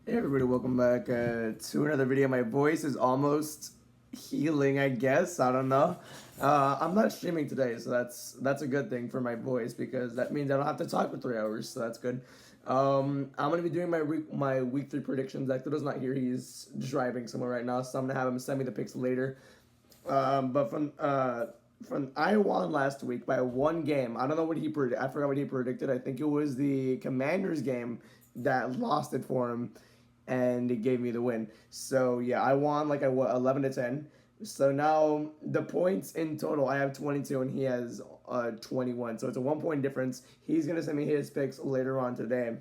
Hey everybody, welcome back to another video. My voice is almost healing, I guess. I don't know. I'm not streaming today, so that's a good thing for my voice because that means I don't have to talk for 3 hours, so that's good. I'm gonna be doing my week 3 predictions. Hector's not here; he's driving somewhere right now, so I'm gonna have him send me the picks later. But from I won last week by one game. I don't know what he predicted. I forgot what he predicted. I think it was the Commanders game that lost it for him, and it gave me the win. So yeah, I won like 11-10. So now the points in total, I have 22 and he has 21. So it's a 1 point difference. He's gonna send me his picks later on today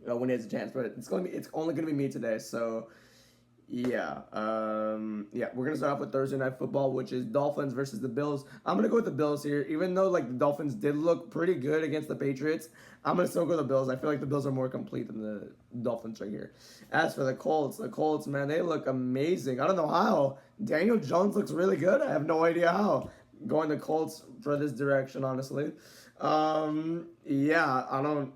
when he has a chance, but it's only gonna be me today. So yeah, we're gonna start off with Thursday Night Football, which is Dolphins versus the Bills. I'm gonna go with the Bills here, even though like the Dolphins did look pretty good against the Patriots. I'm gonna still go with the Bills. I feel like the Bills are more complete than the Dolphins right here. As for the Colts, man, they look amazing. I don't know how. Daniel Jones looks really good. I have no idea how. Going the Colts for this direction, honestly. Yeah, I don't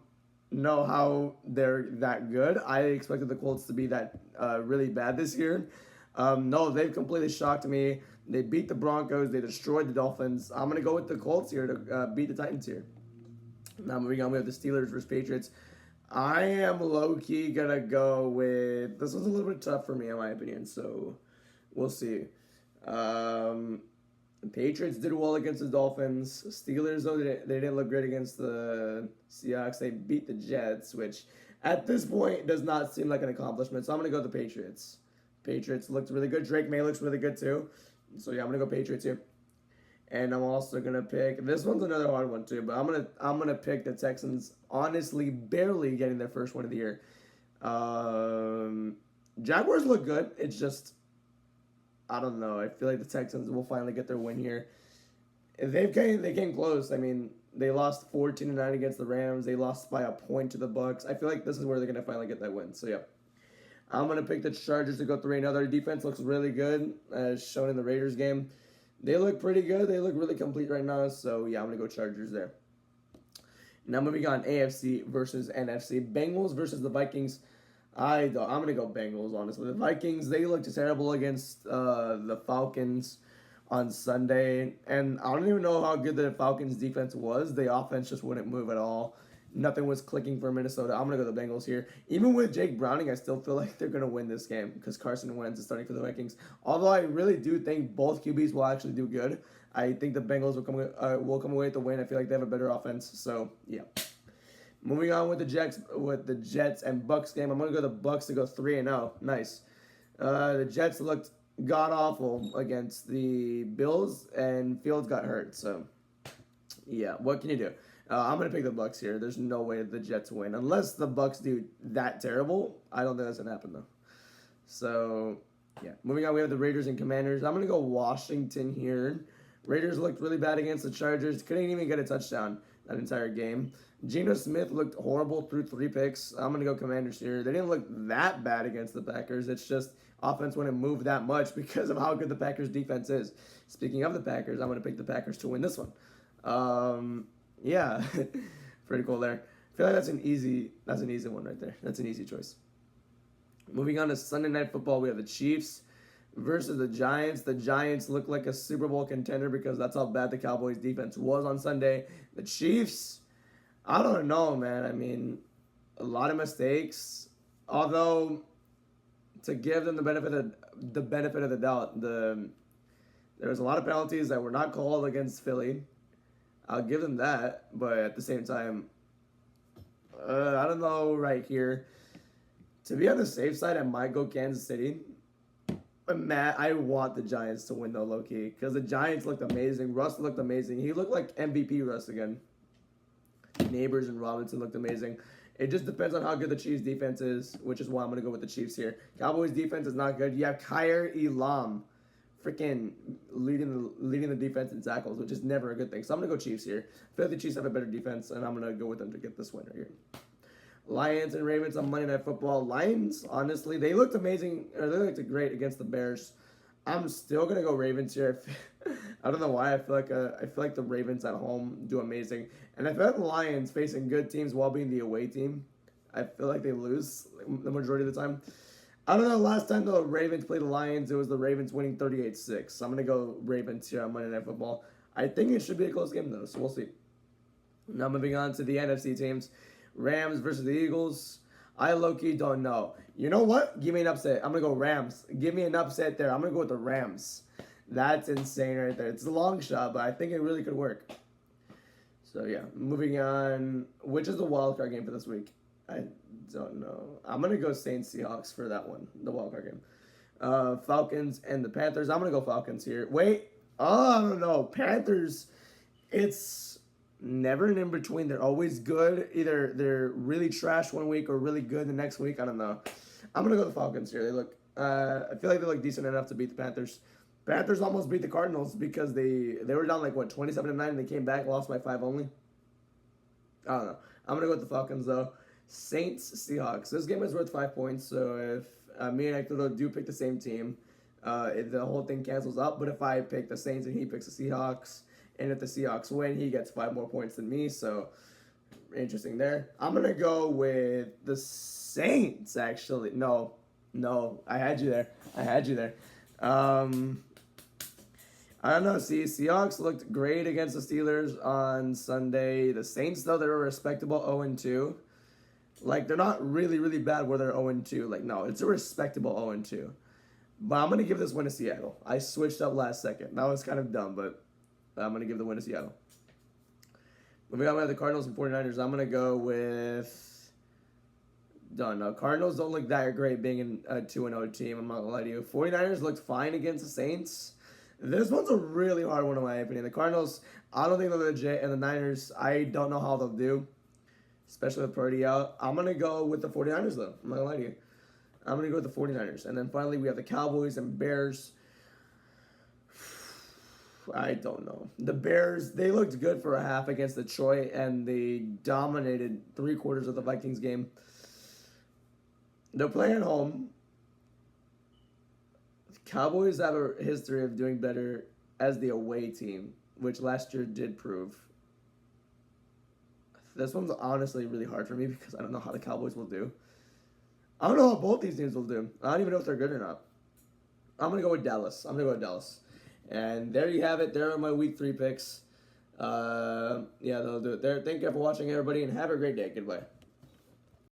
know how they're that good. I expected the Colts to be that really bad this year. No, they've completely shocked me. They beat the Broncos. They destroyed the Dolphins. I'm gonna go with the Colts here to beat the Titans here. Now moving on, we have the Steelers versus Patriots. I am low key gonna go with this one's a little bit tough for me in my opinion. So we'll see. Um, Patriots did well against the Dolphins. Steelers, though, they didn't look great against the Seahawks. They beat the Jets, which at this point does not seem like an accomplishment. So I'm going to go with the Patriots. Patriots looked really good. Drake May looks really good, too. So yeah, I'm going to go Patriots here. And I'm also gonna pick this one's another hard one too, but I'm gonna pick the Texans. Honestly, barely getting their first win of the year. Um, Jaguars look good. It's just I don't know. I feel like the Texans will finally get their win here. They came close. I mean, they lost 14-9 against the Rams. They lost by a point to the Bucks. I feel like this is where they're gonna finally get that win. So yeah, I'm gonna pick the Chargers to go 3-0. Their defense looks really good, as shown in the Raiders game. They look pretty good. They look really complete right now. So yeah, I'm gonna go Chargers there. Now moving on, AFC versus NFC. Bengals versus the Vikings. I'm gonna go Bengals. Honestly, the Vikings they looked terrible against the Falcons on Sunday, and I don't even know how good the Falcons defense was. The offense just wouldn't move at all. Nothing was clicking for Minnesota. I'm gonna go the Bengals here. Even with Jake Browning, I still feel like they're gonna win this game because Carson Wentz is starting for the Vikings. Although I really do think both QBs will actually do good. I think the Bengals will come away with the win. I feel like they have a better offense. So yeah. Moving on with the Jets and Bucks game, I'm gonna go the Bucks to go 3-0. Nice. The Jets looked god awful against the Bills, and Fields got hurt. So yeah, what can you do? I'm gonna pick the Bucks here. There's no way the Jets win unless the Bucks do that terrible. I don't think that's gonna happen though. So yeah, moving on, we have the Raiders and Commanders. I'm gonna go Washington here. Raiders looked really bad against the Chargers. Couldn't even get a touchdown that entire game. Geno Smith looked horrible through 3 picks. I'm gonna go Commanders here. They didn't look that bad against the Packers. It's just offense wouldn't move that much because of how good the Packers defense is. Speaking of the Packers, I'm gonna pick the Packers to win this one. Yeah, pretty cool there. I feel like that's an easy one right there. That's an easy choice. Moving on to Sunday Night Football, we have the Chiefs versus the Giants. The Giants look like a Super Bowl contender because that's how bad the Cowboys defense was on Sunday. The Chiefs, I don't know, man. I mean, a lot of mistakes. Although to give them the benefit of the doubt, there was a lot of penalties that were not called against Philly. I'll give them that, but at the same time, I don't know right here. To be on the safe side, I might go Kansas City. But Matt, I want the Giants to win though, low key, because the Giants looked amazing. Russ looked amazing. He looked like MVP Russ again. Neighbors and Robinson looked amazing. It just depends on how good the Chiefs defense is, which is why I'm gonna go with the Chiefs here. Cowboys defense is not good. You have Kyer Elam, freaking leading the defense in tackles, which is never a good thing. So I'm gonna go Chiefs here. I feel like the Chiefs have a better defense, and I'm gonna go with them to get this win right here. Lions and Ravens on Monday Night Football. Lions, honestly, they looked amazing. Or they looked great against the Bears. I'm still gonna go Ravens here. I don't know why. I feel like the Ravens at home do amazing, and I feel like the Lions facing good teams while being the away team. I feel like they lose the majority of the time. I don't know. Last time the Ravens played the Lions, it was the Ravens winning 38-6. So I'm going to go Ravens here on Monday Night Football. I think it should be a close game, though, so we'll see. Now moving on to the NFC teams. Rams versus the Eagles. I low-key don't know. You know what? Give me an upset. I'm going to go Rams. Give me an upset there. I'm going to go with the Rams. That's insane right there. It's a long shot, but I think it really could work. So, yeah. Moving on. Which is the wildcard game for this week? I don't know. I'm going to go Saints Seahawks for that one. The wildcard game. Falcons and the Panthers. I'm going to go Falcons here. Wait. Oh, I don't know. Panthers. It's never an in-between. They're always good. Either they're really trash one week or really good the next week. I don't know. I'm going to go the Falcons here. They look. I feel like they look decent enough to beat the Panthers. Panthers almost beat the Cardinals because they were down like, what, 27-9, and they came back, lost by 5 only. I don't know. I'm going to go with the Falcons, though. Saints, Seahawks. This game is worth 5 points, so if me and Hector do pick the same team, the whole thing cancels out. But if I pick the Saints and he picks the Seahawks, and if the Seahawks win, he gets 5 more points than me, so interesting there. I'm going to go with the Saints, actually. No, I had you there. I don't know. See, Seahawks looked great against the Steelers on Sunday. The Saints, though, they're a respectable 0-2. Like, they're not really, really bad where they're 0-2. Like, no, it's a respectable 0-2. But I'm going to give this win to Seattle. I switched up last second. That was kind of dumb, but I'm going to give the win to Seattle. Moving on, we have the Cardinals and 49ers. I'm going to go with... Don't know. Cardinals don't look that great being a 2-0 team. I'm not going to lie to you. 49ers looked fine against the Saints. This one's a really hard one in my opinion. The Cardinals, I don't think they're legit, and the Niners, I don't know how they'll do, especially with Purdy out. I'm going to go with the 49ers, though. I'm not going to lie to you. I'm going to go with the 49ers. And then finally, we have the Cowboys and Bears. I don't know. The Bears, they looked good for a half against Detroit, and they dominated 3/4 of the Vikings game. They're playing at home. Cowboys have a history of doing better as the away team, which last year did prove. This one's honestly really hard for me because I don't know how the Cowboys will do. I don't know how both these teams will do. I don't even know if they're good or not. I'm going to go with Dallas. And there you have it. There are my week 3 picks. Yeah, they'll do it there. Thank you for watching, everybody, and have a great day. Goodbye.